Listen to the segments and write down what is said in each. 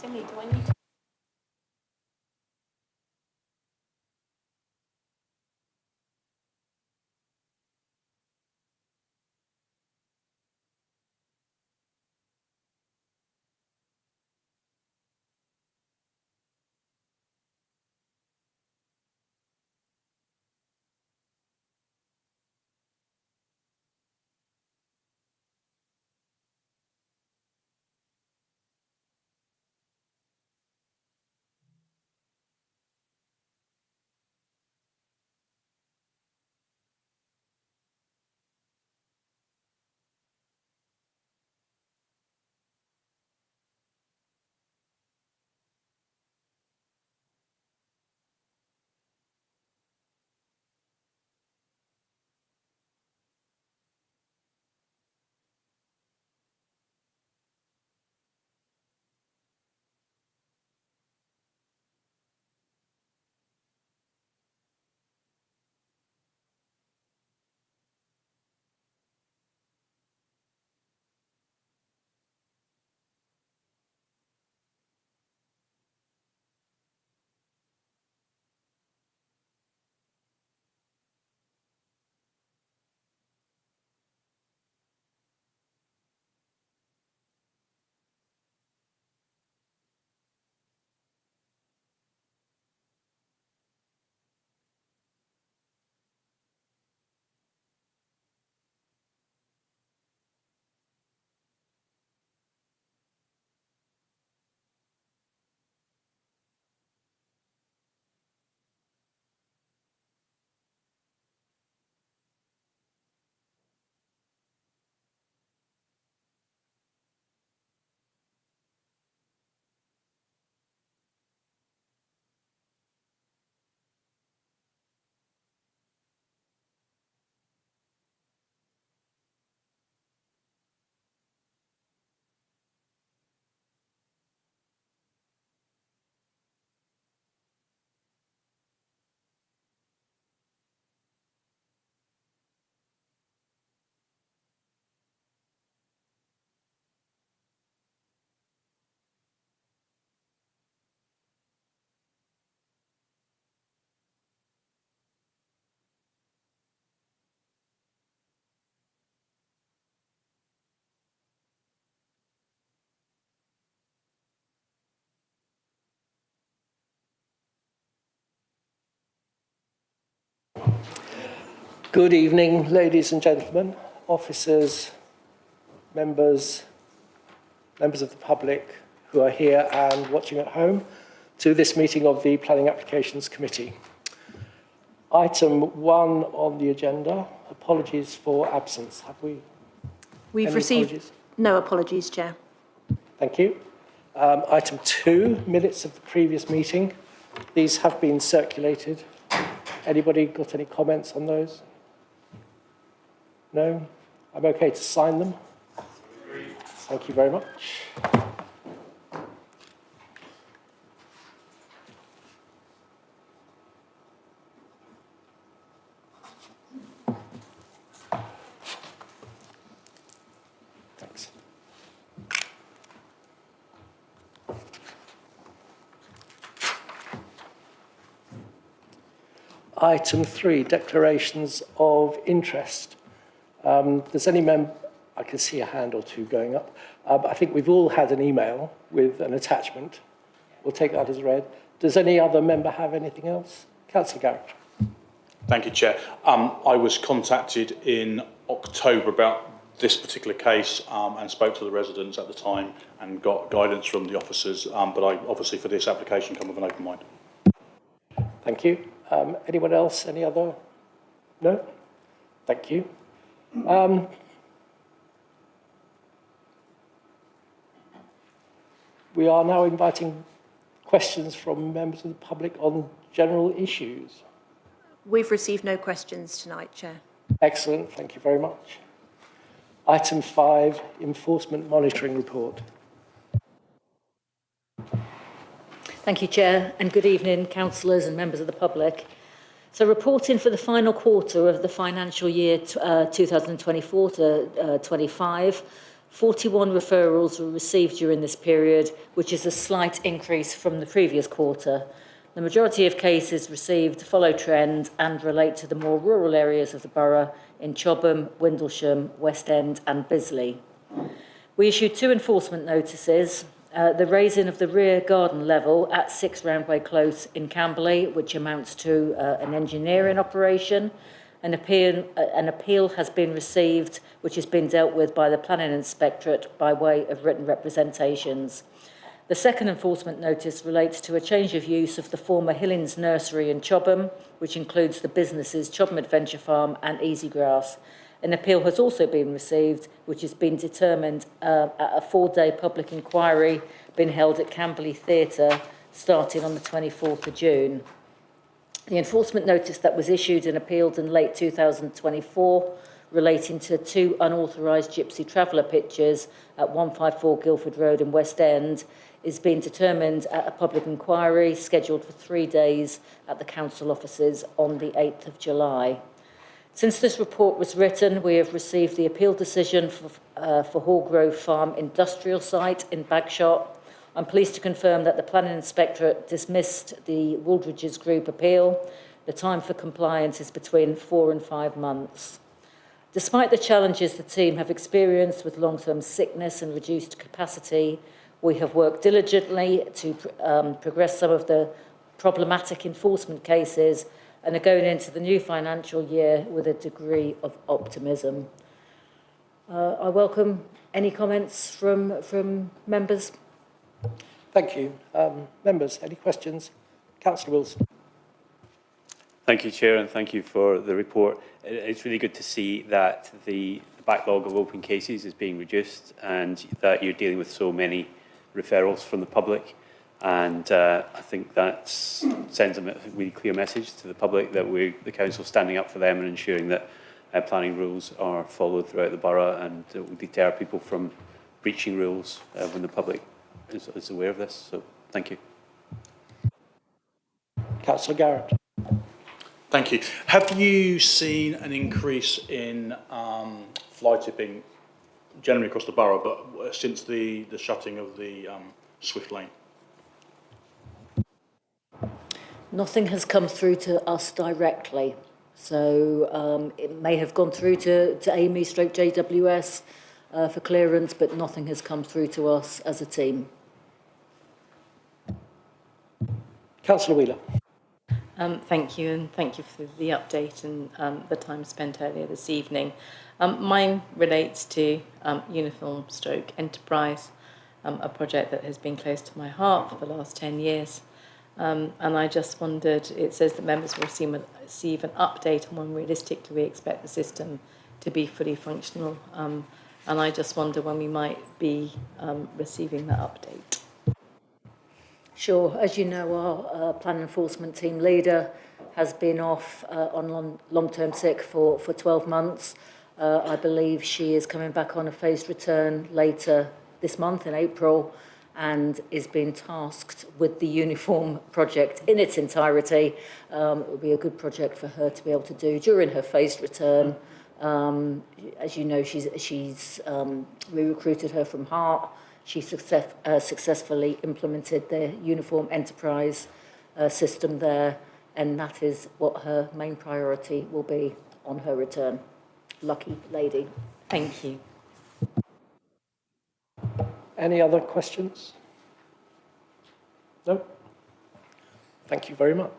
Timmy, do I need to? Good evening, ladies and gentlemen, officers, members of the public who are here and watching at home to this meeting of the Planning Applications Committee. Item 1 on the agenda, apologies for absence. Have we? We've received apologies? no apologies, Chair. Thank you. Item 2, minutes of the previous meeting. These have been circulated. Anybody got any comments on those? No? I'm okay to sign them. Thank you very much. Thanks. Item 3, declarations of interest. Does any member, I can see a hand or two going up. I think we've all had an email with an attachment. We'll take that as read. Does any other member have anything else? Councillor Garrett. Thank you, Chair. I was contacted in October about this particular case and spoke to the residents at the time and got guidance from the officers, but I obviously for this application come with an open mind. Thank you. Anyone else? Any other? No? Thank you. We are now inviting questions from members of the public on general issues. We've received no questions tonight, Chair. Excellent, thank you very much. Item 5, enforcement monitoring report. Thank you, Chair, and good evening, councillors and members of the public. So reporting for the final quarter of the financial year 2024 to 25 41 referrals were received during this period, which is a slight increase from the previous quarter. The majority of cases received follow trend and relate to the more rural areas of the borough in Chobham, Windlesham, West End and Bisley. We issued 2 enforcement notices, the raising of the rear garden level at 6 Roundway Close in Camberley, which amounts to an engineering operation. An appeal has been received, which has been dealt with by the Planning Inspectorate by way of written representations. The second enforcement notice relates to a change of use of the former Hillings Nursery in Chobham, which includes the businesses Chobham Adventure Farm and Easy Grass. An appeal has also been received, which has been determined at a 4-day public inquiry being held at Camberley Theatre, starting on the 24th of June. The enforcement notice that was issued and appealed in late 2024 relating to 2 unauthorised gypsy traveller pictures at 154 Guildford Road in West End is being determined at a public inquiry scheduled for 3 days at the council offices on the 8th of July. Since this report was written, we have received the appeal decision for Hallgrove Farm industrial site in Bagshot. I'm pleased to confirm that the Planning Inspectorate dismissed the Wooldridge's Group appeal. The time for compliance is between 4 and 5 months. Despite the challenges the team have experienced with long-term sickness and reduced capacity, we have worked diligently to progress some of the problematic enforcement cases and are going into the new financial year with a degree of optimism. I welcome any comments from members. Thank you. Members, any questions? Councillor Wilson. Thank you, Chair, and thank you for the report. It's really good to see that the backlog of open cases is being reduced and that you're dealing with so many referrals from the public. And I think that sends a really clear message to the public that the council is standing up for them and ensuring that planning rules are followed throughout the borough, and it will deter people from breaching rules when the public is aware of this. So thank you. Councillor Garrett. Thank you. Have you seen an increase in fly tipping generally across the borough, but since the shutting of the Swift Lane? Nothing has come through to us directly. So it may have gone through to Amy stroke JWS for clearance, but nothing has come through to us as a team. Councillor Wheeler. Thank you, and thank you for the update and the time spent earlier this evening. Mine relates to Uniform Stroke Enterprise, a project that has been close to my heart for the last 10 years. And I just wondered, it says that members will receive an update on when realistically we expect the system to be fully functional. And I just wonder when we might be receiving that update. Sure. As you know, our plan enforcement team leader has been off on long-term sick for 12 months. I believe she is coming back on a phased return later this month in April, and is being tasked with the uniform project in its entirety. It will be a good project for her to be able to do during her phased return. As you know, we recruited her from Hart. She successfully implemented the uniform enterprise system there, and that is what her main priority will be on her return. Lucky lady. Thank you. Any other questions? No? Thank you very much.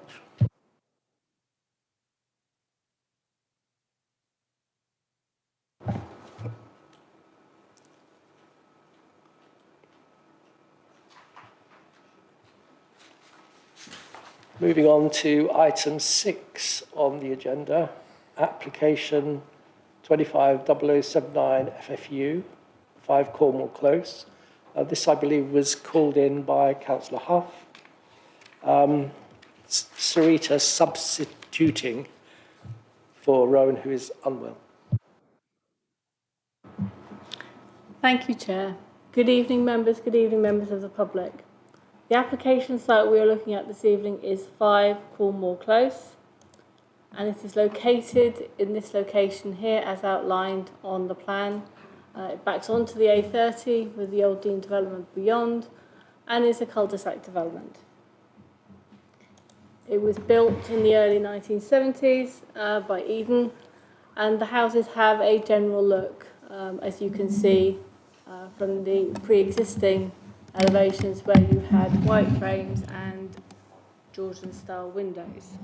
Moving on to item 6 on the agenda, application 250079 FFU, 5 Cornwall Close. This, I believe, was called in by Councillor Huff. Sarita substituting for Rowan, who is unwell. Thank you, Chair. Good evening, members of the public. The application site we are looking at this evening is 5 Cornwall Close, and it is located in this location here as outlined on the plan. It backs onto the A30 with the Old Dean development beyond, and is a cul-de-sac development. It was built in the early 1970s by Eden, and the houses have a general look, as you can see from the pre-existing elevations where you had white frames and Georgian-style windows.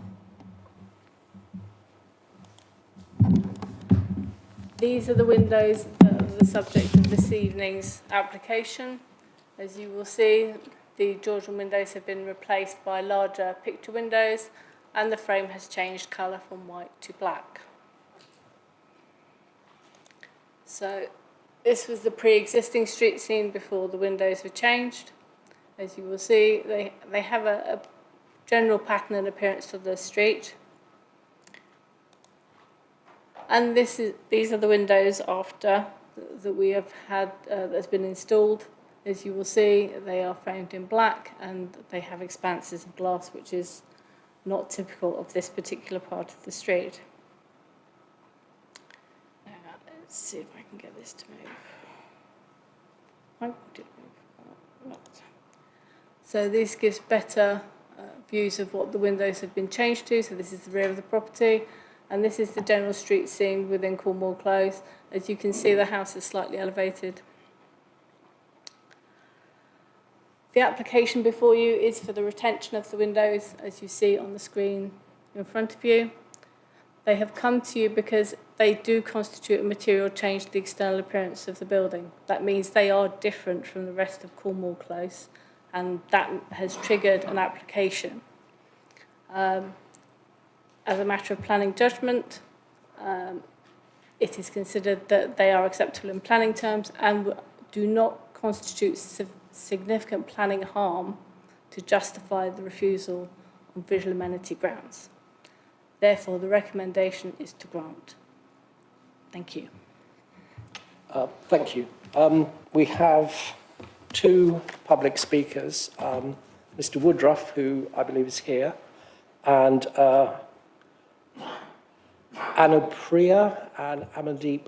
These are the windows that are the subject of this evening's application. As you will see, the Georgian windows have been replaced by larger picture windows, and the frame has changed colour from white to black. So this was the pre-existing street scene before the windows were changed. As you will see, they have a general pattern and appearance to the street. And these are the windows after that we have had, that's been installed. As you will see, they are framed in black and they have expanses of glass, which is not typical of this particular part of the street. Now, let's see if I can get this to move. Oh, it did move. Right. So this gives better views of what the windows have been changed to. So this is the rear of the property, and this is the general street scene within Cornwall Close. As you can see, the house is slightly elevated. The application before you is for the retention of the windows, as you see on the screen in front of you. They have come to you because they do constitute a material change to the external appearance of the building. That means they are different from the rest of Cornwall Close, and that has triggered an application. As a matter of planning judgment, it is considered that they are acceptable in planning terms and do not constitute significant planning harm to justify the refusal on visual amenity grounds. Therefore, the recommendation is to grant. Thank you. Thank you. We have two public speakers, Mr. Woodruff, who I believe is here, and Anupriya and Amandeep,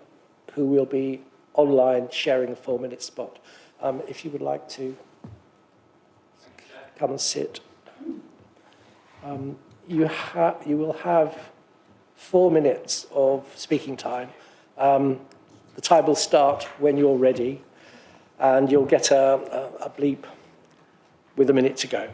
who will be online sharing a 4-minute spot. If you would like to come and sit. You will have 4 minutes of speaking time. The time will start when you're ready, and you'll get a bleep with a minute to go.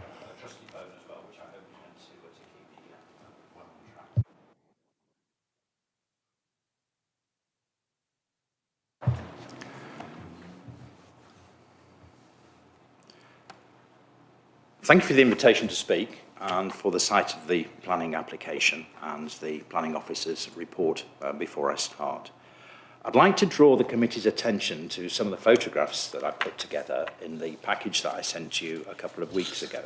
Thank you for the invitation to speak and for the sight of the planning application and the planning officer's report before I start. I'd like to draw the committee's attention to some of the photographs that I put together in the package that I sent you a couple of weeks ago.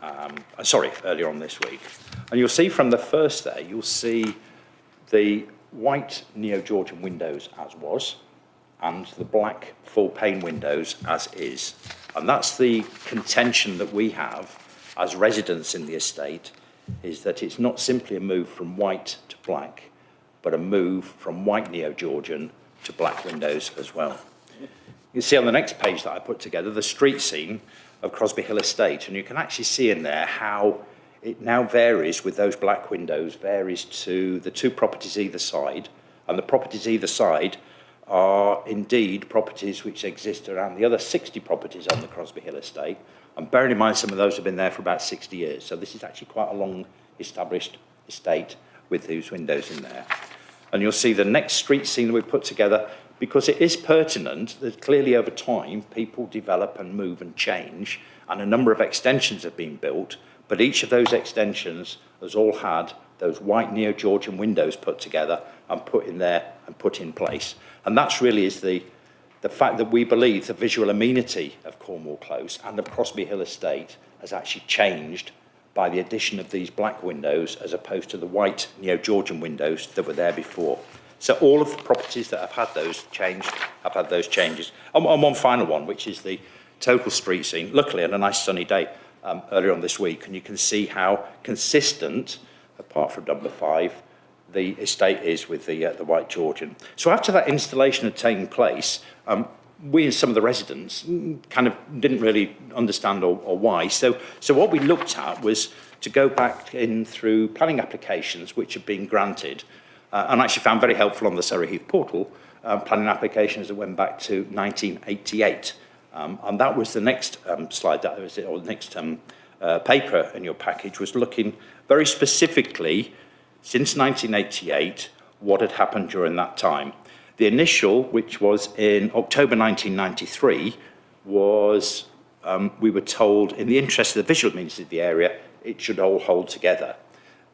Earlier on this week. And you'll see from the first there, you'll see the white neo-Georgian windows as was, and the black full pane windows as is. And that's the contention that we have as residents in the estate, is that it's not simply a move from white to black, but a move from white neo-Georgian to black windows as well. You see on the next page that I put together the street scene of Crosby Hill Estate, and you can actually see in there how it now varies with those black windows, varies to the two properties either side, and the properties either side are indeed properties which exist around the other 60 properties on the Crosby Hill Estate. And bearing in mind some of those have been there for about 60 years. So this is actually quite a long established estate with those windows in there. And you'll see the next street scene that we've put together, because it is pertinent that clearly over time people develop and move and change, and a number of extensions have been built, but each of those extensions has all had those white neo-Georgian windows put together and put in there and put in place. And that's really is the fact that we believe the visual amenity of Cornwall Close and of Crosby Hill Estate has actually changed by the addition of these black windows as opposed to the white neo-Georgian windows that were there before. So all of the properties that have had those changed have had those changes. And one final one, which is the total street scene, luckily on a nice sunny day earlier on this week, and you can see how consistent, apart from number 5, the estate is with the White Georgian. So after that installation had taken place, we and some of the residents kind of didn't really understand or why. So what we looked at was to go back in through planning applications which had been granted, and actually found very helpful on the Surrey Heath portal, planning applications that went back to 1988. And that was the next slide, that was it, or the next paper in your package, was looking very specifically, since 1988, what had happened during that time. The initial, which was in October 1993, was, we were told, in the interest of the visual amenity of the area, it should all hold together.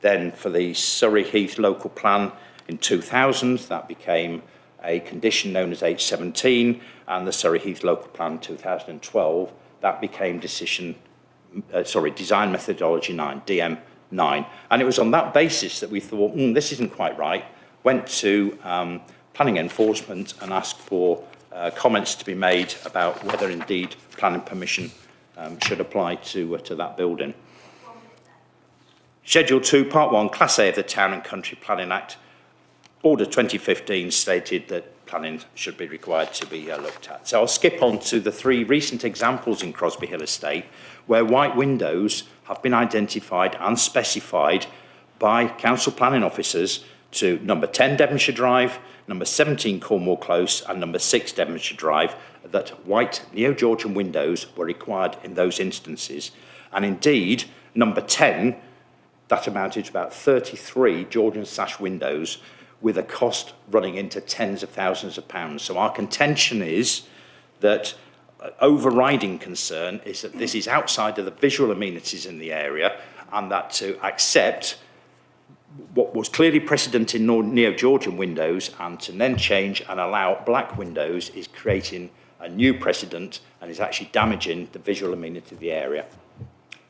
Then for the Surrey Heath local plan in 2000, that became a condition known as H17, and the Surrey Heath local plan 2012, that became design methodology 9, DM9. And it was on that basis that we thought, this isn't quite right, went to planning enforcement and asked for comments to be made about whether indeed planning permission should apply to that building. Schedule 2, Part 1, Class A of the Town and Country Planning Act, Order 2015 stated that planning should be required to be looked at. So I'll skip on to the 3 recent examples in Crosby Hill Estate where white windows have been identified and specified by council planning officers to number 10 Devonshire Drive, number 17 Cornwall Close and number 6 Devonshire Drive, that white Neo-Georgian windows were required in those instances. And indeed, number 10, that amounted to about 33 Georgian sash windows with a cost running into tens of thousands of pounds. So our contention is that overriding concern is that this is outside of the visual amenities in the area, and that to accept what was clearly precedent in Neo-Georgian windows and to then change and allow black windows is creating a new precedent and is actually damaging the visual amenity of the area.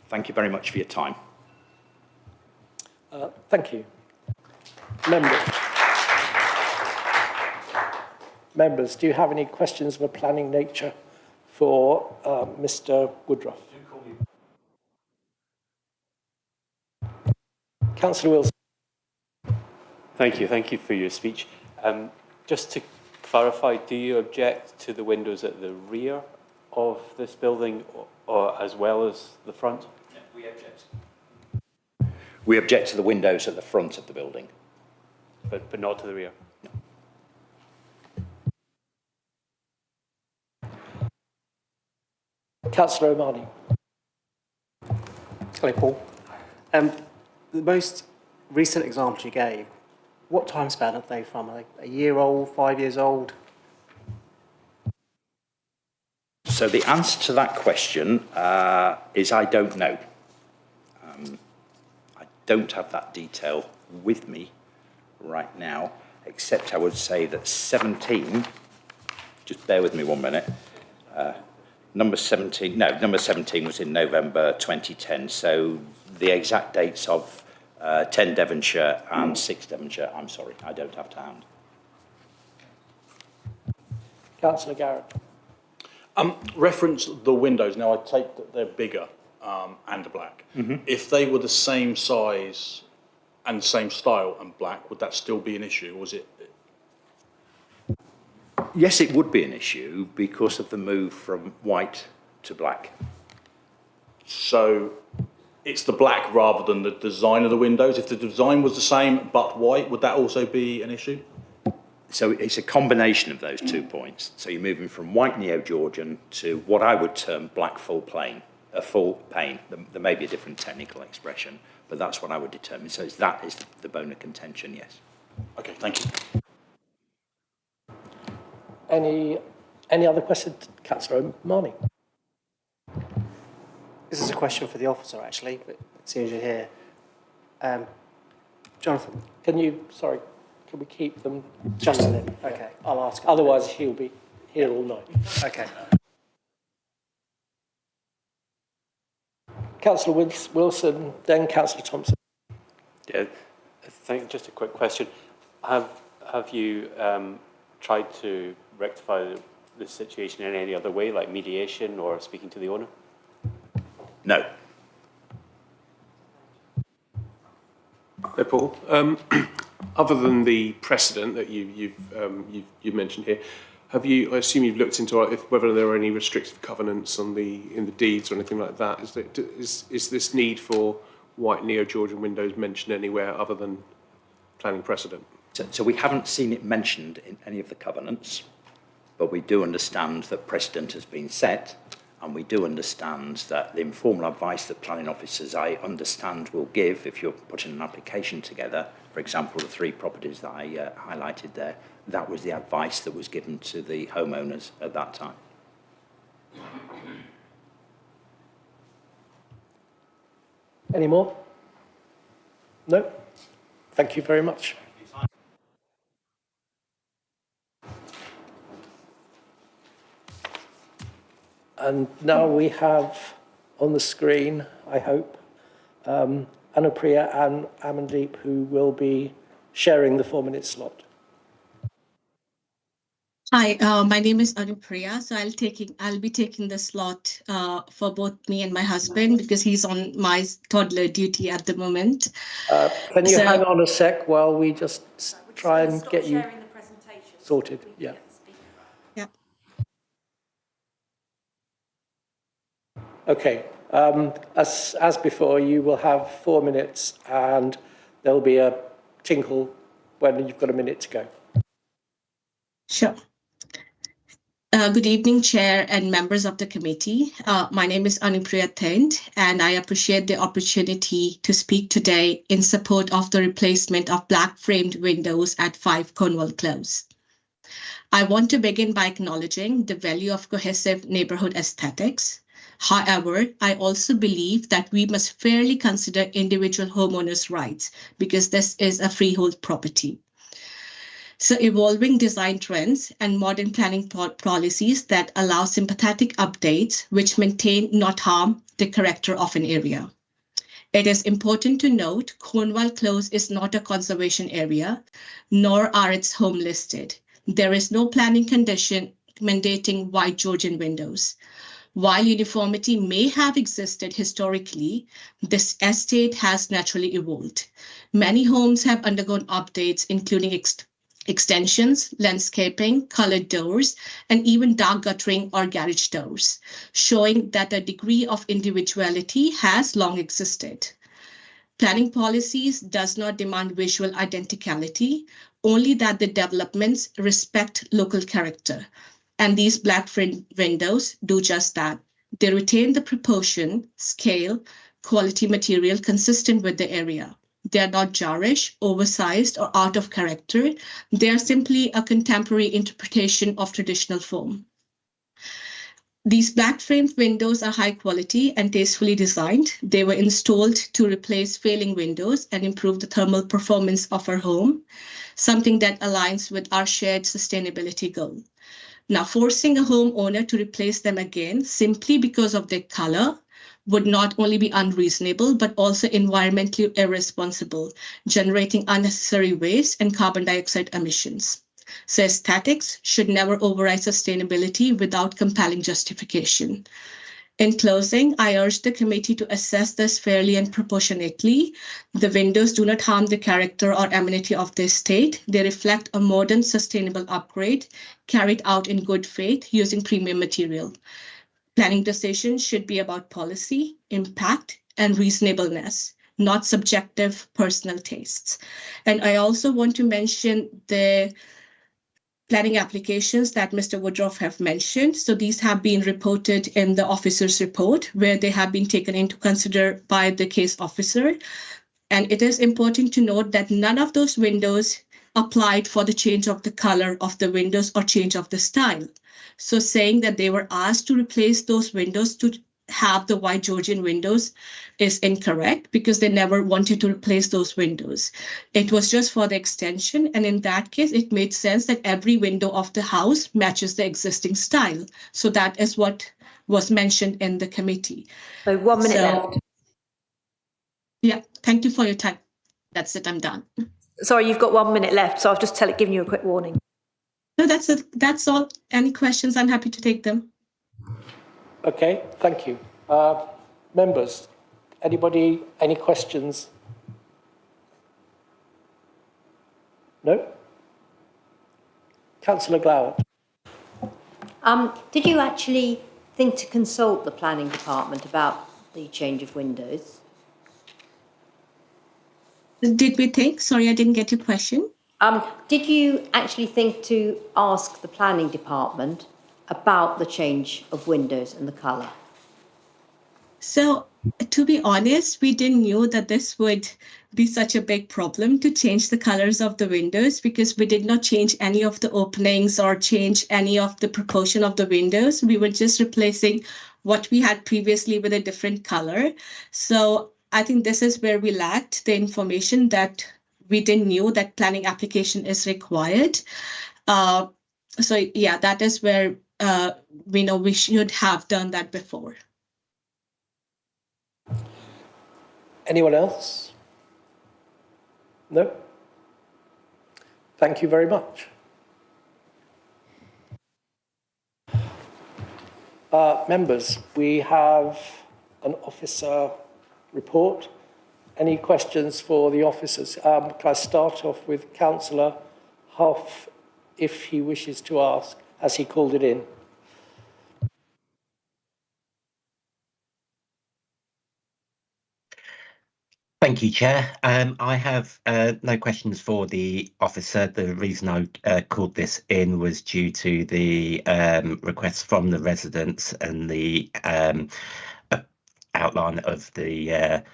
Thank you very much for your time. Thank you. Members, do you have any questions of a planning nature for Mr. Woodruff? Councillor Wilson. Thank you for your speech. Just to clarify, do you object to the windows at the rear of this building or as well as the front? Yeah, we object. We object to the windows at the front of the building. But not to the rear? No. Councillor O'Mahony. Hello, Paul. The most recent examples you gave, what time span are they from? Are they a year old, 5 years old? So the answer to that question is I don't know. I don't have that detail with me right now, except I would say that 17, just bear with me 1 minute, number 17 was in November 2010, so the exact dates of 10 Devonshire and 6 Devonshire, I'm sorry, I don't have to hand. Councillor Garrett. Reference the windows. Now, I take that they're bigger and black. If they were the same size and same style and black, would that still be an issue? Or was it? Yes, it would be an issue because of the move from white to black. So it's the black rather than the design of the windows. If the design was the same but white, would that also be an issue? So it's a combination of those 2 points. So you're moving from white Neo-Georgian to what I would term black full pane. There may be a different technical expression, but that's what I would determine. So that is the bone of contention, yes. Okay, thank you. Any other questions? Councillor O'Mahony. This is a question for the officer, actually, but it seems you're here. Jonathan. Can we keep them? Justin. Okay, I'll ask. Otherwise, he'll be here all night. Okay. Councillor Wilson, then Councillor Thompson. Yeah, just a quick question. Have you tried to rectify the situation in any other way, like mediation or speaking to the owner? No. Hey, Paul. other than the precedent that you've mentioned here, have you? I assume you've looked into whether there are any restrictive covenants in the deeds or anything like that. Is this need for white Neo-Georgian windows mentioned anywhere other than planning precedent? So we haven't seen it mentioned in any of the covenants, but we do understand that precedent has been set, and we do understand that the informal advice that planning officers, I understand, will give if you're putting an application together, for example, the 3 properties that I highlighted there, that was the advice that was given to the homeowners at that time. Any more? No? Thank you very much. And now we have on the screen, I hope, Anupriya and Amandeep, who will be sharing the 4-minute slot. Hi, my name is Anupriya. So I'll be taking the slot for both me and my husband because he's on my toddler duty at the moment. Can you hang on a sec while we just try and get you sorted? Yeah. Yeah. Okay. As before, you will have 4 minutes, and there'll be a tinkle when you've got a minute to go. Sure. Good evening, Chair and members of the committee. My name is Anupriya Thind, and I appreciate the opportunity to speak today in support of the replacement of black framed windows at 5 Cornwall Close. I want to begin by acknowledging the value of cohesive neighborhood aesthetics. However, I also believe that we must fairly consider individual homeowners' rights because this is a freehold property. So evolving design trends and modern planning policies that allow sympathetic updates which maintain, not harm, the character of an area. It is important to note Cornwall Close is not a conservation area, nor are its home listed. There is no planning condition mandating white Georgian windows. While uniformity may have existed historically, this estate has naturally evolved. Many homes have undergone updates, including extensions, landscaping, colored doors, and even dark guttering or garage doors, showing that a degree of individuality has long existed. Planning policies does not demand visual identicality, only that the developments respect local character. And these black frame windows do just that. They retain the proportion, scale, quality material consistent with the area. They are not garish, oversized, or out of character. They are simply a contemporary interpretation of traditional form. These black framed windows are high quality and tastefully designed. They were installed to replace failing windows and improve the thermal performance of our home, something that aligns with our shared sustainability goal. Now, forcing a homeowner to replace them again simply because of their color would not only be unreasonable, but also environmentally irresponsible, generating unnecessary waste and carbon dioxide emissions. So aesthetics should never override sustainability without compelling justification. In closing, I urge the committee to assess this fairly and proportionately. The windows do not harm the character or amenity of the estate. They reflect a modern, sustainable upgrade carried out in good faith using premium material. Planning decisions should be about policy, impact, and reasonableness, not subjective personal tastes. And I also want to mention the planning applications that Mr. Woodruff have mentioned. So these have been reported in the officer's report where they have been taken into consider by the case officer. And it is important to note that none of those windows applied for the change of the color of the windows or change of the style. So saying that they were asked to replace those windows to have the white Georgian windows is incorrect because they never wanted to replace those windows. It was just for the extension. And in that case, it made sense that every window of the house matches the existing style. So that is what was mentioned in the committee. So 1 minute left. Yeah, thank you for your time. That's it, I'm done. Sorry, you've got 1 minute left, so I've just giving you a quick warning. No, that's it. That's all. Any questions? I'm happy to take them. Okay, thank you. Members, anybody, any questions? No? Councillor Glower. Did you actually think to consult the planning department about the change of windows? Did we think? Sorry, I didn't get your question. Did you actually think to ask the planning department about the change of windows and the colour? So, to be honest, we didn't know that this would be such a big problem to change the colors of the windows, because we did not change any of the openings or change any of the proportion of the windows. We were just replacing what we had previously with a different color. So I think this is where we lacked the information, that we didn't know that planning application is required. So yeah, that is where we know we should have done that before. Anyone else? No? Thank you very much. Members, we have an officer report. Any questions for the officers? Can I start off with Councillor Huff, if he wishes to ask, as he called it in? Thank you, Chair. I have no questions for the officer. The reason I called this in was due to the requests from the residents and the outline of the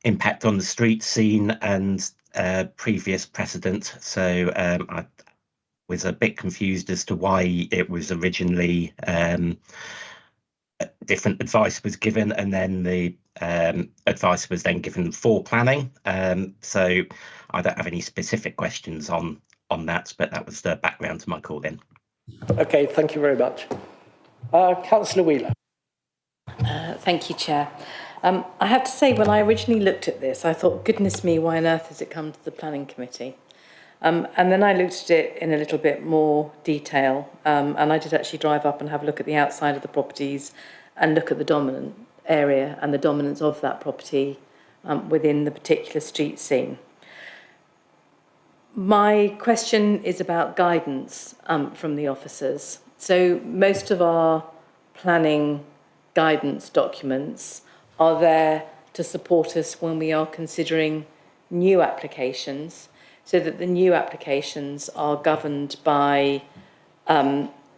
impact on the street scene and previous precedent. So I was a bit confused as to why it was originally different advice was given, and then the advice was then given for planning. So I don't have any specific questions on that, but that was the background to my call in. Okay, thank you very much. Councillor Wheeler. Thank you, Chair. I have to say, when I originally looked at this, I thought, goodness me, why on earth has it come to the Planning Committee? And then I looked at it in a little bit more detail, and I did actually drive up and have a look at the outside of the properties and look at the dominant area and the dominance of that property within the particular street scene. My question is about guidance from the officers. So most of our planning guidance documents are there to support us when we are considering new applications, so that the new applications are governed by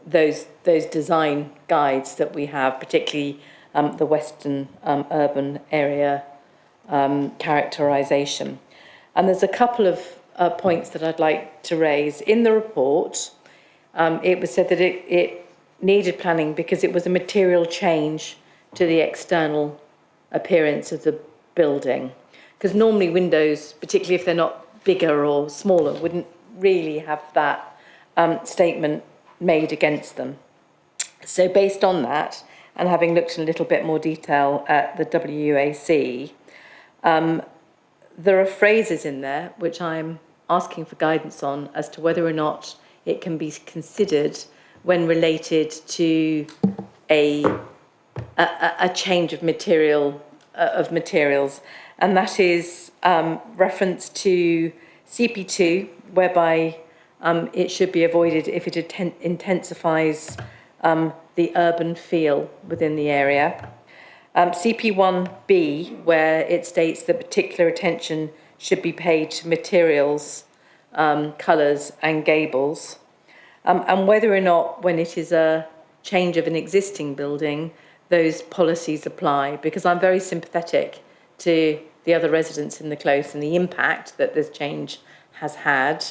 those design guides that we have, particularly the Western urban area characterisation. And there's a couple of points that I'd like to raise. In the report, it was said that it needed planning because it was a material change to the external appearance of the building. Because normally windows, particularly if they're not bigger or smaller, wouldn't really have that statement made against them. So based on that, and having looked in a little bit more detail at the WUAC, there are phrases in there which I'm asking for guidance on as to whether or not it can be considered when related to a change of materials, and that is reference to CP2, whereby it should be avoided if it intensifies the urban feel within the area. CP1B, where it states that particular attention should be paid to materials, colours and gables, and whether or not, when it is a change of an existing building, those policies apply, because I'm very sympathetic to the other residents in the close and the impact that this change has had.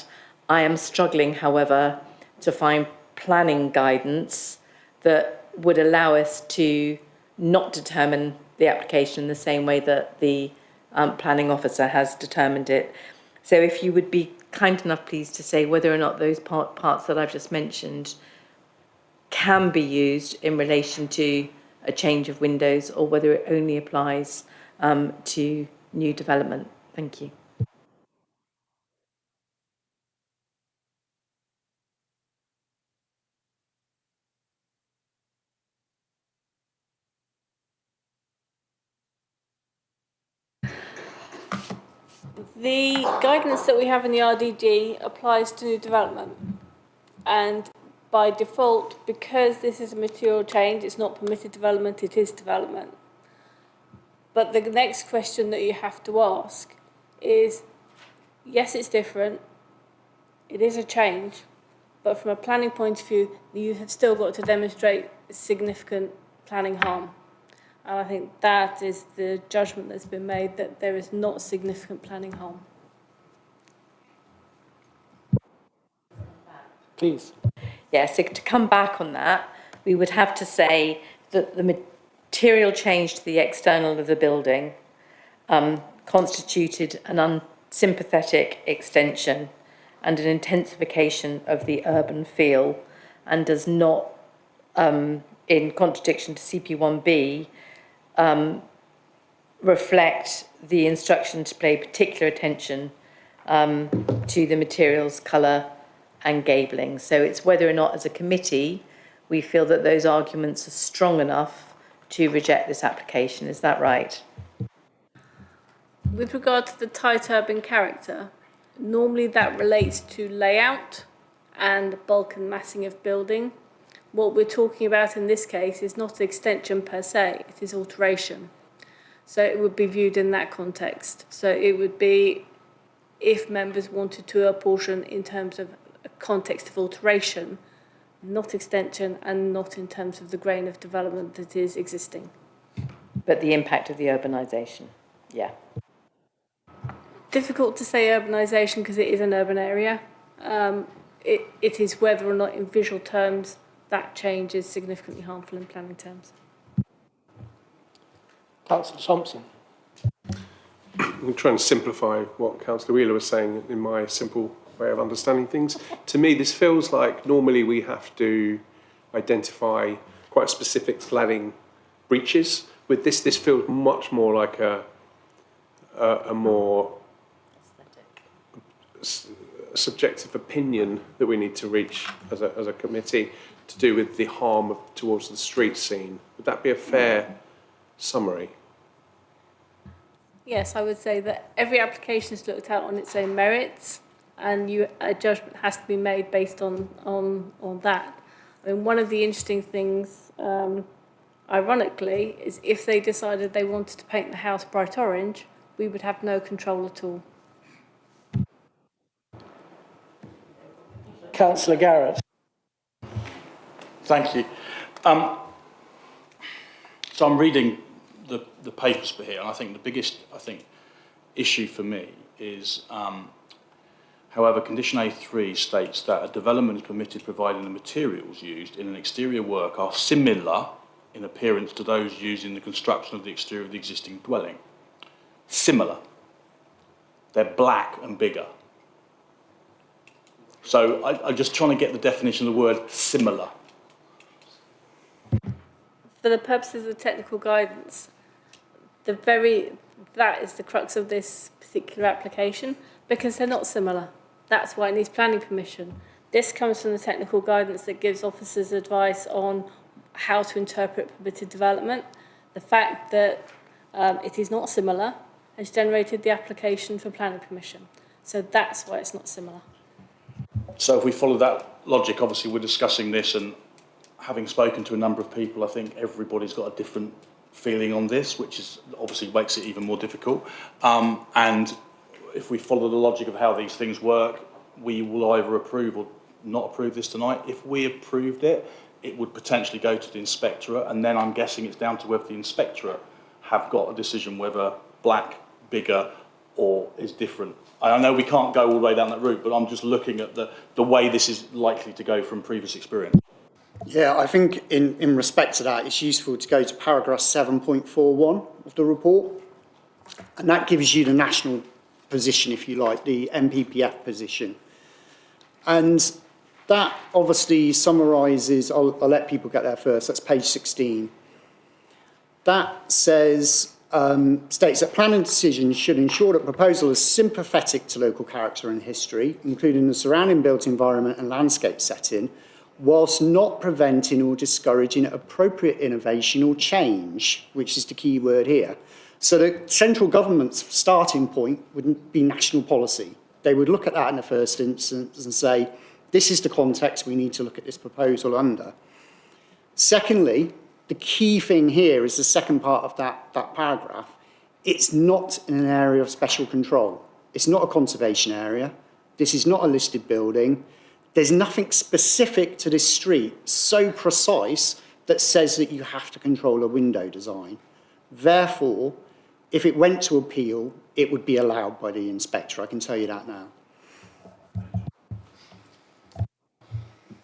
I am struggling, however, to find planning guidance that would allow us to not determine the application in the same way that the planning officer has determined it. So if you would be kind enough, please, to say whether or not those parts that I've just mentioned can be used in relation to a change of windows, or whether it only applies to new development. Thank you. The guidance that we have in the RDG applies to new development. And by default, because this is a material change, it's not permitted development, it is development. But the next question that you have to ask is, yes, it's different, it is a change, but from a planning point of view, you have still got to demonstrate significant planning harm. And I think that is the judgment that's been made, that there is not significant planning harm. Please. Yeah, so to come back on that, we would have to say that the material change to the external of the building constituted an unsympathetic extension and an intensification of the urban feel, and does not, in contradiction to CP1B, reflect the instruction to pay particular attention to the materials, colour and gabling. So it's whether or not as a committee we feel that those arguments are strong enough to reject this application. Is that right? With regard to the tight urban character, normally that relates to layout and bulk and massing of building. What we're talking about in this case is not extension per se, it is alteration. So it would be viewed in that context. So it would be if members wanted to apportion in terms of a context of alteration, not extension, and not in terms of the grain of development that is existing. But the impact of the urbanisation, yeah. Difficult to say urbanisation because it is an urban area. It is whether or not in visual terms that change is significantly harmful in planning terms. Councillor Thompson. I'm trying to simplify what Councillor Wheeler was saying in my simple way of understanding things. To me, this feels like normally we have to identify quite specific planning breaches. With this feels much more like a more subjective opinion that we need to reach as a committee to do with the harm towards the street scene. Would that be a fair summary? Yes, I would say that every application is looked at on its own merits, and a judgment has to be made based on that. I mean, one of the interesting things, ironically, is if they decided they wanted to paint the house bright orange, we would have no control at all. Councillor Garrett. Thank you. So I'm reading the papers here, and I think the biggest issue for me is, however, condition A3 states that a development is permitted providing the materials used in an exterior work are similar in appearance to those used in the construction of the exterior of the existing dwelling. Similar. They're black and bigger. So I'm just trying to get the definition of the word similar. For the purposes of technical guidance, that is the crux of this particular application, because they're not similar. That's why it needs planning permission. This comes from the technical guidance that gives officers advice on how to interpret permitted development. The fact that it is not similar has generated the application for planning permission. So that's why it's not similar. So if we follow that logic, obviously we're discussing this, and having spoken to a number of people, I think everybody's got a different feeling on this, which is obviously makes it even more difficult. And if we follow the logic of how these things work, we will either approve or not approve this tonight. If we approved it, it would potentially go to the inspectorate, and then I'm guessing it's down to whether the inspectorate have got a decision whether black, bigger, or is different. I know we can't go all the way down that route, but I'm just looking at the way this is likely to go from previous experience. Yeah, I think in respect to that, it's useful to go to paragraph 7.41 of the report. And that gives you the national position, if you like, the NPPF position. And that obviously summarises, I'll let people get there first, that's page 16. That says, states that planning decisions should ensure that proposal is sympathetic to local character and history, including the surrounding built environment and landscape setting, whilst not preventing or discouraging appropriate innovation or change, which is the key word here. So the central government's starting point wouldn't be national policy. They would look at that in the first instance and say, this is the context we need to look at this proposal under. Secondly, the key thing here is the second part of that paragraph. It's not in an area of special control. It's not a conservation area. This is not a listed building. There's nothing specific to this street so precise that says that you have to control a window design. Therefore, if it went to appeal, it would be allowed by the inspector. I can tell you that now.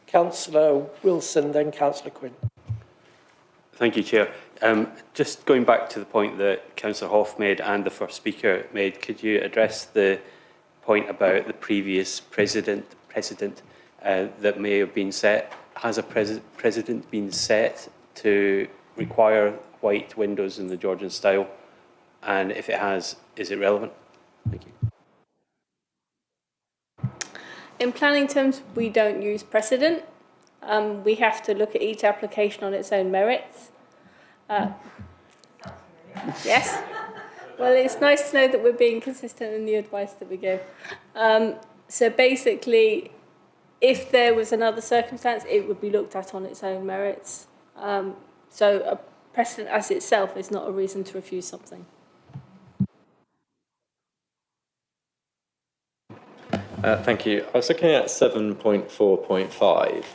Councillor Wilson, then Councillor Quinn. Thank you, Chair. Just going back to the point that Councillor Hoff made and the first speaker made, could you address the point about the previous precedent that may have been set? Has a precedent been set to require white windows in the Georgian style? And if it has, is it relevant? Thank you. In planning terms, we don't use precedent. We have to look at each application on its own merits. Yes. Well, it's nice to know that we're being consistent in the advice that we give. So basically, if there was another circumstance, it would be looked at on its own merits. So a precedent as itself is not a reason to refuse something. Thank you. I was looking at 7.4.5,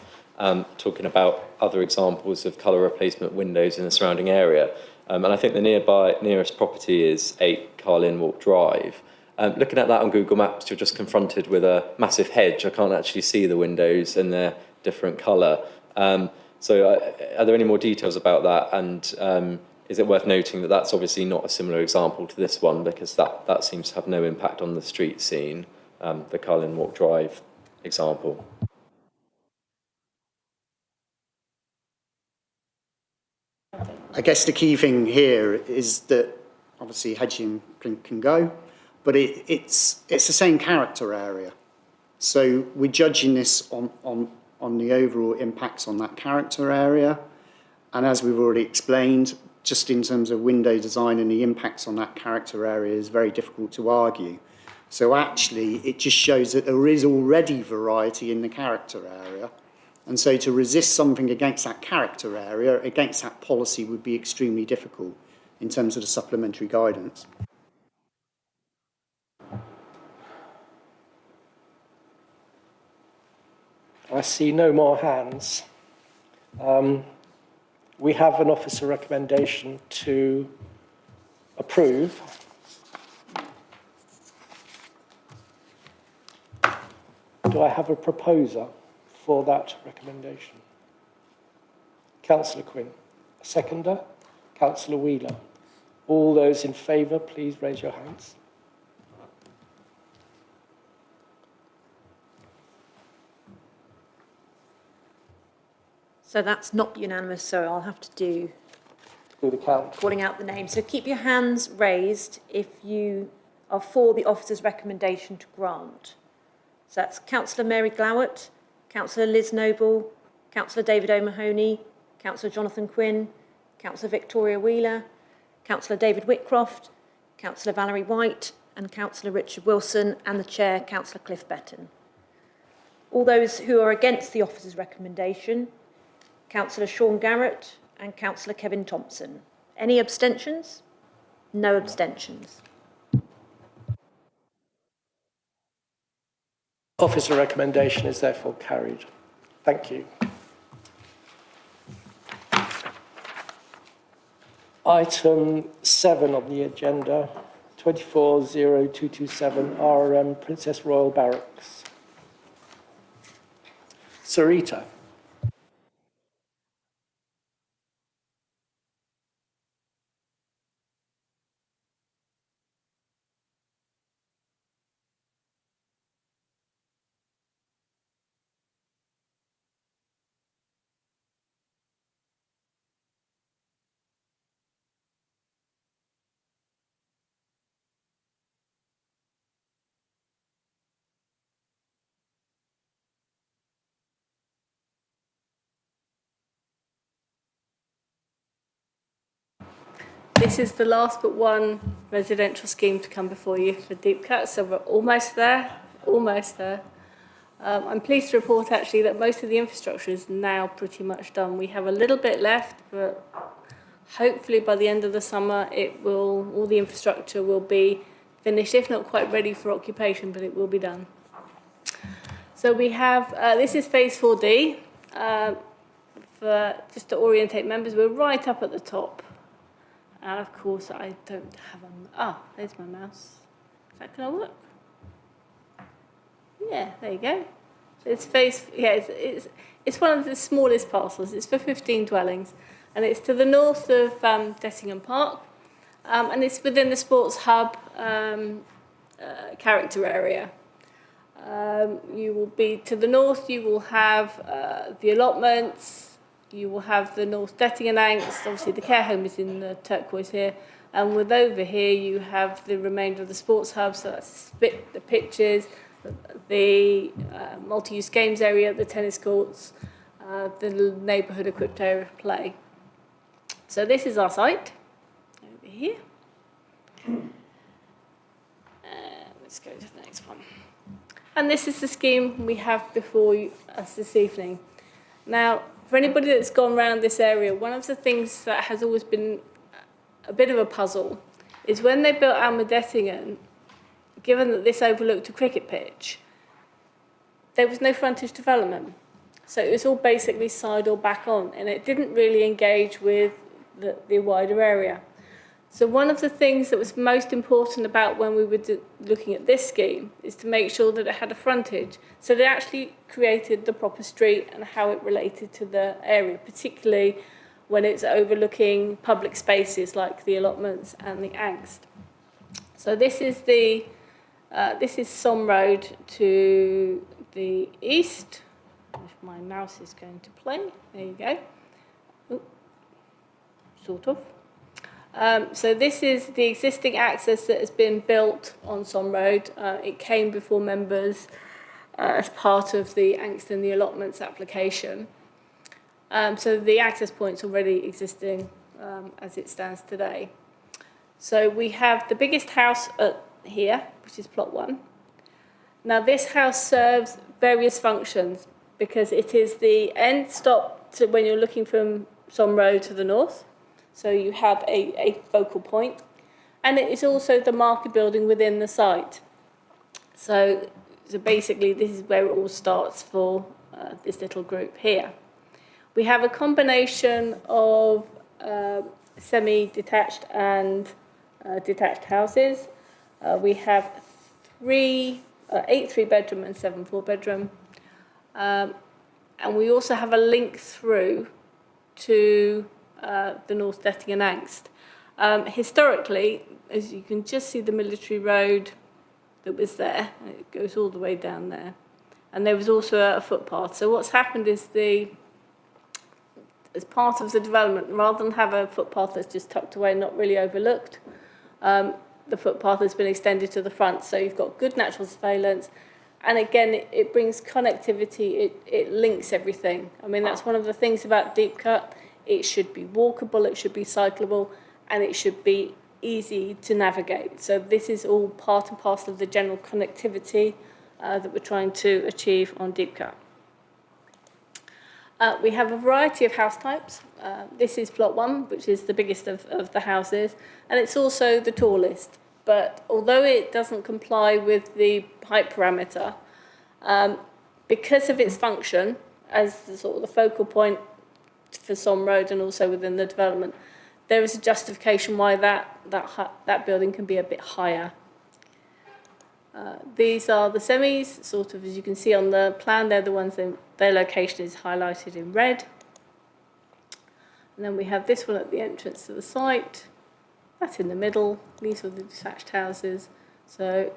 talking about other examples of colour replacement windows in the surrounding area. And I think the nearest property is 8 Carlin Walk Drive. Looking at that on Google Maps, you're just confronted with a massive hedge. I can't actually see the windows and they're different colour. So are there any more details about that? And is it worth noting that that's obviously not a similar example to this one, because that seems to have no impact on the street scene, the Carlin Walk Drive example? I guess the key thing here is that obviously hedging can go, but it's the same character area. So we're judging this on the overall impacts on that character area. And as we've already explained, just in terms of window design and the impacts on that character area is very difficult to argue. So actually, it just shows that there is already variety in the character area. And so to resist something against that character area, against that policy, would be extremely difficult in terms of the supplementary guidance. I see no more hands. We have an officer recommendation to approve. Do I have a proposer for that recommendation? Councillor Quinn. A seconder? Councillor Wheeler. All those in favour, please raise your hands. So that's not unanimous, so I'll have to do the count. Calling out the name. So keep your hands raised if you are for the officer's recommendation to grant. So that's Councillor Mary Glowett, Councillor Liz Noble, Councillor David O'Mahony, Councillor Jonathan Quinn, Councillor Victoria Wheeler, Councillor David Whitcroft, Councillor Valerie White, and Councillor Richard Wilson, and the Chair, Councillor Cliff Betton. All those who are against the officer's recommendation: Councillor Sean Garrett and Councillor Kevin Thompson. Any abstentions? No abstentions. Officer recommendation is therefore carried. Thank you. Item 7 on the agenda, 240227 RRM Princess Royal Barracks. Sarita. This is the last but one residential scheme to come before you for Deep Cut, so we're almost there, almost there. I'm pleased to report actually that most of the infrastructure is now pretty much done. We have a little bit left, but hopefully by the end of the summer all the infrastructure will be finished, if not quite ready for occupation, but it will be done. So we have, this is phase 4D. Just to orientate members, we're right up at the top. And of course, I don't have there's my mouse. Is that going to work? Yeah, there you go. So it's one of the smallest parcels. It's for 15 dwellings. And it's to the north of Dettingham Park. And it's within the Sports Hub character area. You will be to the north, you will have the allotments, you will have the North Detting and Angst, obviously the care home is in the turquoise here, and with over here you have the remainder of the sports hub, so that's the pitches, the multi-use games area, the tennis courts, the neighbourhood equipped area of play. So this is our site, over here. Let's go to the next one. And this is the scheme we have before us this evening. Now, for anybody that's gone around this area, one of the things that has always been a bit of a puzzle is when they built Almadettingen, given that this overlooked a cricket pitch, there was no frontage development. So it was all basically side or back on, and it didn't really engage with the wider area. So one of the things that was most important about when we were looking at this scheme is to make sure that it had a frontage, so that it actually created the proper street and how it related to the area, particularly when it's overlooking public spaces like the allotments and the Angst. So this is Somme Road to the east. If my mouse is going to play, there you go. Ooh, sort of. So this is the existing access that has been built on Somme Road. It came before members as part of the Angst and the allotments application. So the access point's already existing as it stands today. So we have the biggest house here, which is plot 1. Now this house serves various functions because it is the end stop to when you're looking from Somme Road to the north. So you have a focal point, and it is also the marker building within the site. So basically, this is where it all starts for this little group here. We have a combination of semi-detached and detached houses. We have 8 3-bedroom and 7 4-bedroom. And we also have a link through to the North Detting and Angst. Historically, as you can just see the military road that was there, it goes all the way down there. And there was also a footpath. So what's happened is as part of the development, rather than have a footpath that's just tucked away and not really overlooked, the footpath has been extended to the front. So you've got good natural surveillance. And again, it brings connectivity, it links everything. I mean, that's one of the things about Deep Cut. It should be walkable, it should be cyclable, and it should be easy to navigate. So this is all part and parcel of the general connectivity that we're trying to achieve on Deep Cut. We have a variety of house types. This is plot 1, which is the biggest of the houses, and it's also the tallest. But although it doesn't comply with the height parameter, because of its function as the sort of the focal point for Somme Road and also within the development, there is a justification why that building can be a bit higher. These are the semis, sort of as you can see on the plan, they're the ones their location is highlighted in red. And then we have this one at the entrance to the site. That's in the middle. These are the detached houses. So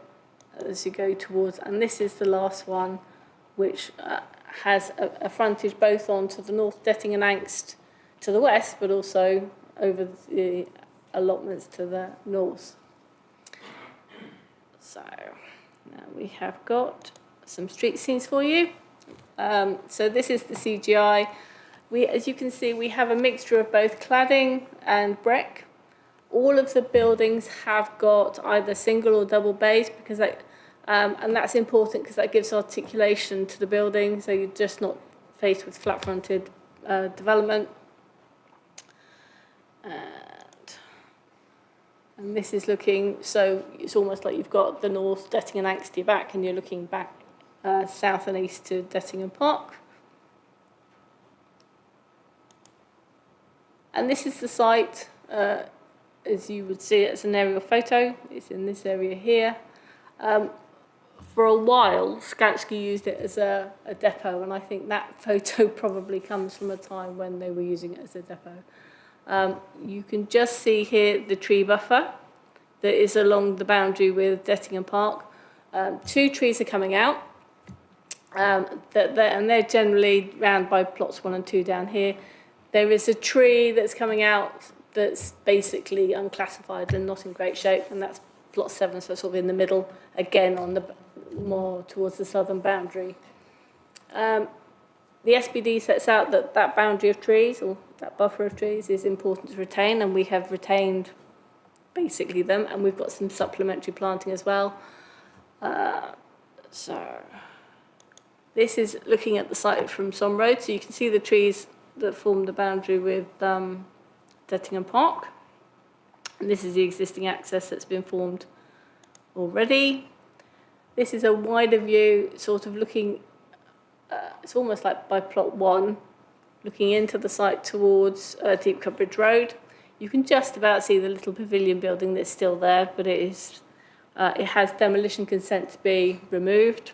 as you go towards, and this is the last one, which has a frontage both onto the North Detting and Angst to the west, but also over the allotments to the north. So now we have got some street scenes for you. So this is the CGI. As you can see, we have a mixture of both cladding and brick. all of the buildings have got either single or double bays, because and that's important because that gives articulation to the building, so you're just not faced with flat-fronted development. And this is looking, so it's almost like you've got the north, Dettingham and Anx to your back, and you're looking back south and east to Dettingham Park. And this is the site, as you would see it as an aerial photo. It's in this area here. For a while, Skanska used it as a depot, and I think that photo probably comes from a time when they were using it as a depot. You can just see here the tree buffer that is along the boundary with Dettingham Park. 2 trees are coming out, and they're generally round by plots 1 and 2 down here. There is a tree that's coming out that's basically unclassified and not in great shape, and that's plot 7, so sort of in the middle, again on the more towards the southern boundary. The SBD sets out that that boundary of trees, or that buffer of trees, is important to retain, and we have retained basically them, and we've got some supplementary planting as well. So this is looking at the site from Somme Road, so you can see the trees that form the boundary with Dettingham Park. And this is the existing access that's been formed already. This is a wider view, sort of looking, it's almost like by plot 1, looking into the site towards Deep Cut Bridge Road. You can just about see the little pavilion building that's still there, but it has demolition consent to be removed.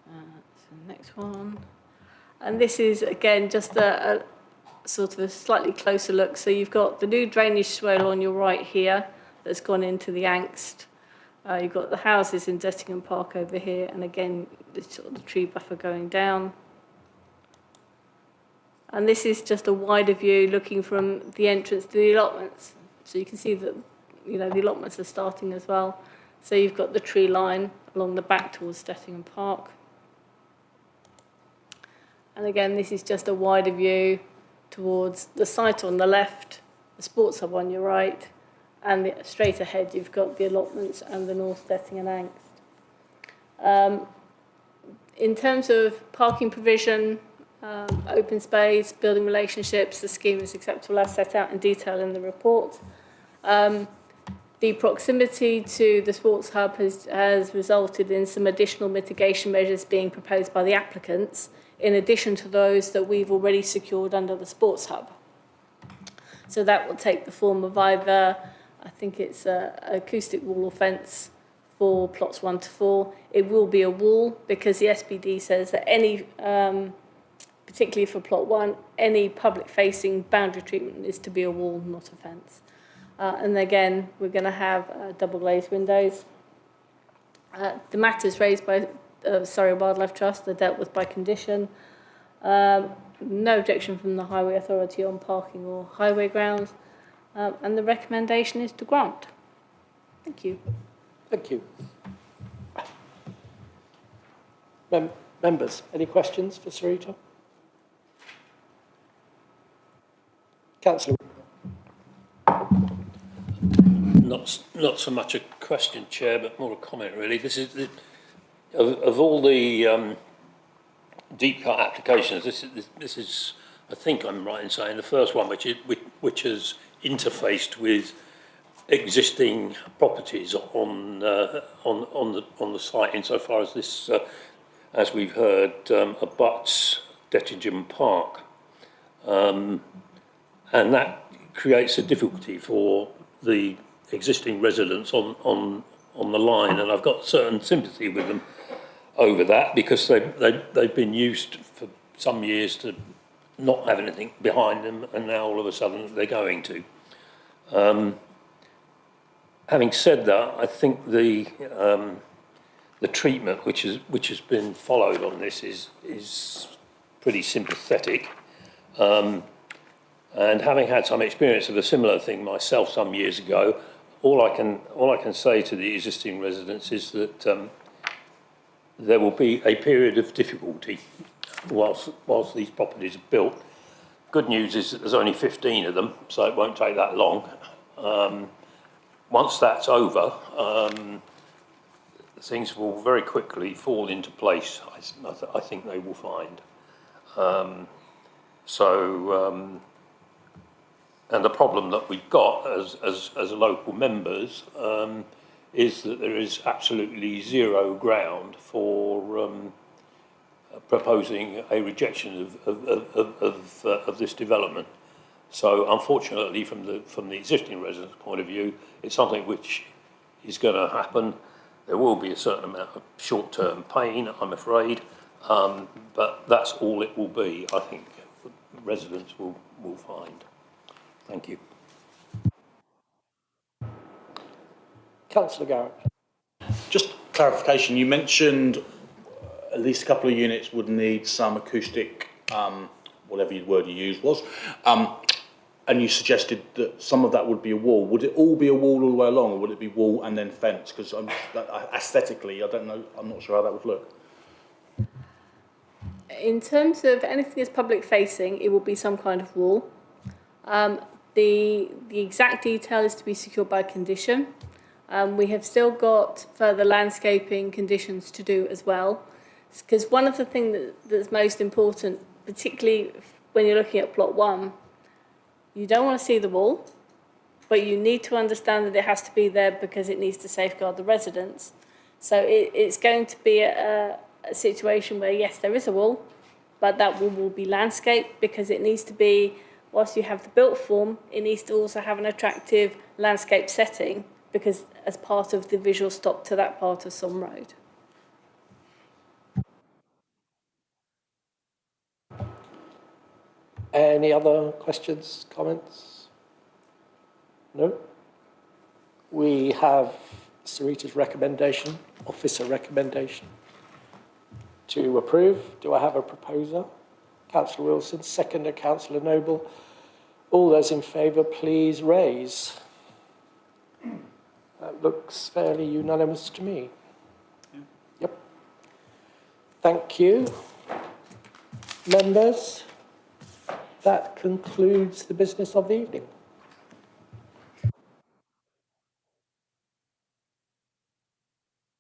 So next one. And this is, again, just a sort of a slightly closer look. So you've got the new drainage swale on your right here that's gone into the Angst. You've got the houses in Dettingham Park over here, and again, sort of the tree buffer going down. And this is just a wider view looking from the entrance to the allotments. So you can see that, you know, the allotments are starting as well. So you've got the tree line along the back towards Dettingham Park. And again, this is just a wider view towards the site on the left, the sports hub on your right, and straight ahead you've got the allotments and the North Dettingham and Angst. In terms of parking provision, open space, building relationships, the scheme is acceptable as set out in detail in the report. The proximity to the sports hub has resulted in some additional mitigation measures being proposed by the applicants, in addition to those that we've already secured under the sports hub. So that will take the form of either, I think it's an acoustic wall or fence for plots 1 to 4. It will be a wall because the SBD says that any, particularly for plot 1, any public-facing boundary treatment is to be a wall, not a fence. And again, we're going to have double-glazed windows. The matters raised by Surrey Wildlife Trust are dealt with by condition. No objection from the Highway Authority on parking or highway grounds. And the recommendation is to grant. Thank you. Thank you. Members, any questions for Sarita? Councillor. Not so much a question, Chair, but more a comment, really. This is of all the deep cut applications. This is, I think I'm right in saying, the first one which has interfaced with existing properties on the site, insofar as this, as we've heard, abuts Dettingham Park, and that creates a difficulty for the existing residents on the line, and I've got certain sympathy with them over that, because they've been used for some years to not have anything behind them, and now all of a sudden they're going to. Having said that, I think the treatment which has been followed on this is pretty sympathetic. And having had some experience of a similar thing myself some years ago, all I can say to the existing residents is that there will be a period of difficulty whilst these properties are built, good news is that there's only 15 of them, so it won't take that long. Once that's over, things will very quickly fall into place, I think they will find. And the problem that we've got as local members is that there is absolutely zero ground for proposing a rejection of this development. So unfortunately, from the existing residents' point of view, it's something which is going to happen. There will be a certain amount of short-term pain, I'm afraid, but that's all it will be, I think, residents will find. Thank you. Councillor Garrett. Just clarification, you mentioned at least a couple of units would need some acoustic, whatever word you used was, and you suggested that some of that would be a wall. Would it all be a wall all the way along, or would it be wall and then fence? Because aesthetically, I don't know, I'm not sure how that would look. In terms of anything that's public facing, it will be some kind of wall. The exact detail is to be secured by condition. We have still got further landscaping conditions to do as well. Because one of the things that's most important, particularly when you're looking at plot 1, you don't want to see the wall, but you need to understand that it has to be there because it needs to safeguard the residents. So it's going to be a situation where, yes, there is a wall, but that wall will be landscaped because it needs to be, whilst you have the built form, it needs to also have an attractive landscape setting because as part of the visual stop to that part of Somme Road. Any other questions, comments? No? We have Sarita's recommendation, officer recommendation, to approve. Do I have a proposer? Councillor Wilson, seconder, Councillor Noble. All those in favour, please raise. That looks fairly unanimous to me. Yeah. Yep. Thank you. Members, that concludes the business of the evening.